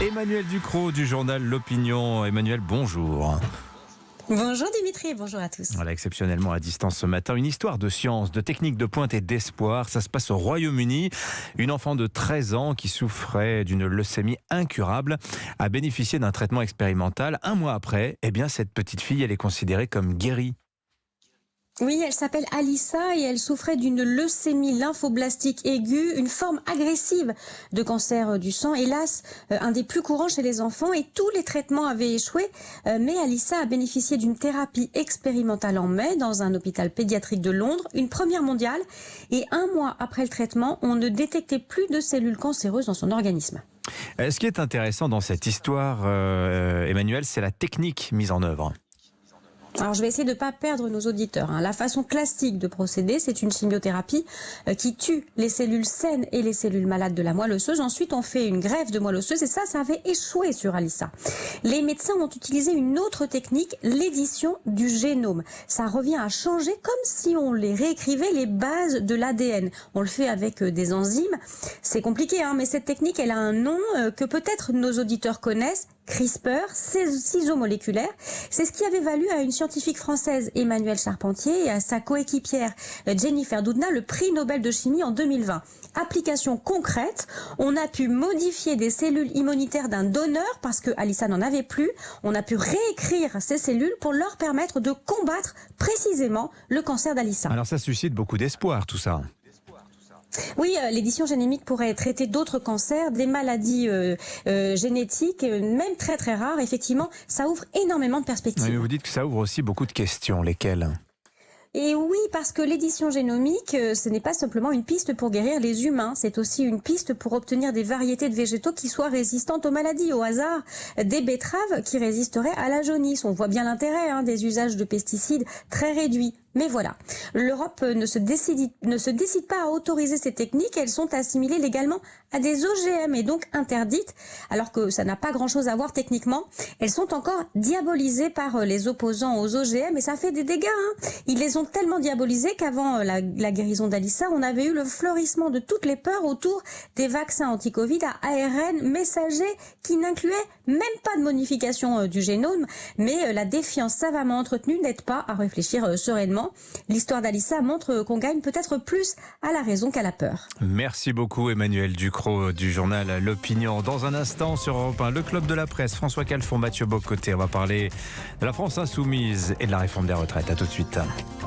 Emmanuel Ducrot du journal L'Opinion. Emmanuel, bonjour. Bonjour Dimitri et bonjour à tous. Voilà, exceptionnellement à distance ce matin, une histoire de science, de technique de pointe et d'espoir. Ça se passe au Royaume-Uni. Une enfant de 13 ans qui souffrait d'une leucémie incurable a bénéficié d'un traitement expérimental. Un mois après, cette petite fille, elle est considérée comme guérie. Oui, elle s'appelle Alyssa et elle souffrait d'une leucémie lymphoblastique aiguë, une forme agressive de cancer du sang. Hélas, un des plus courants chez les enfants et tous les traitements avaient échoué. Mais Alyssa a bénéficié d'une thérapie expérimentale en mai dans un hôpital pédiatrique de Londres, une première mondiale. Et un mois après le traitement, on ne détectait plus de cellules cancéreuses dans son organisme. Ce qui est intéressant dans cette histoire, Emmanuel, c'est la technique mise en œuvre. Alors je vais essayer de ne pas perdre nos auditeurs. La façon classique de procéder, c'est une chimiothérapie qui tue les cellules saines et les cellules malades de la moelle osseuse. Ensuite, on fait une greffe de moelle osseuse et ça avait échoué sur Alyssa. Les médecins ont utilisé une autre technique, l'édition du génome. Ça revient à changer comme si on les réécrivait les bases de l'ADN. On le fait avec des enzymes. C'est compliqué, mais cette technique, elle a un nom que peut-être nos auditeurs connaissent. CRISPR, ciseaux moléculaires. C'est ce qui avait valu à une scientifique française, Emmanuelle Charpentier, et à sa coéquipière Jennifer Doudna le prix Nobel de chimie en 2020. Application concrète, on a pu modifier des cellules immunitaires d'un donneur parce que Alyssa n'en avait plus. On a pu réécrire ces cellules pour leur permettre de combattre précisément le cancer d'Alyssa. Alors ça suscite beaucoup d'espoir tout ça. Oui, l'édition génomique pourrait traiter d'autres cancers, des maladies génétiques, même très très rares. Effectivement, ça ouvre énormément de perspectives. Oui, mais vous dites que ça ouvre aussi beaucoup de questions. Lesquelles ? Et oui, parce que l'édition génomique, ce n'est pas simplement une piste pour guérir les humains, c'est aussi une piste pour obtenir des variétés de végétaux qui soient résistantes aux maladies. Au hasard, des betteraves qui résisteraient à la jaunisse. On voit bien l'intérêt des usages de pesticides très réduits. Mais voilà, l'Europe ne se décide pas à autoriser ces techniques. Elles sont assimilées légalement à des OGM et donc interdites, alors que ça n'a pas grand-chose à voir techniquement. Elles sont encore diabolisées par les opposants aux OGM et ça fait des dégâts. Ils les ont tellement diabolisées qu'avant la guérison d'Alyssa, on avait eu le fleurissement de toutes les peurs autour des vaccins anti-Covid à ARN messager qui n'incluaient même pas de modification du génome. Mais la défiance savamment entretenue n'aide pas à réfléchir sereinement. L'histoire d'Alyssa montre qu'on gagne peut-être plus à la raison qu'à la peur. Merci beaucoup Emmanuel Ducrot du journal L'Opinion. Dans un instant sur Europe 1, le club de la presse, François Calfon, Mathieu Bocoté. On va parler de la France insoumise et de la réforme des retraites. À tout de suite.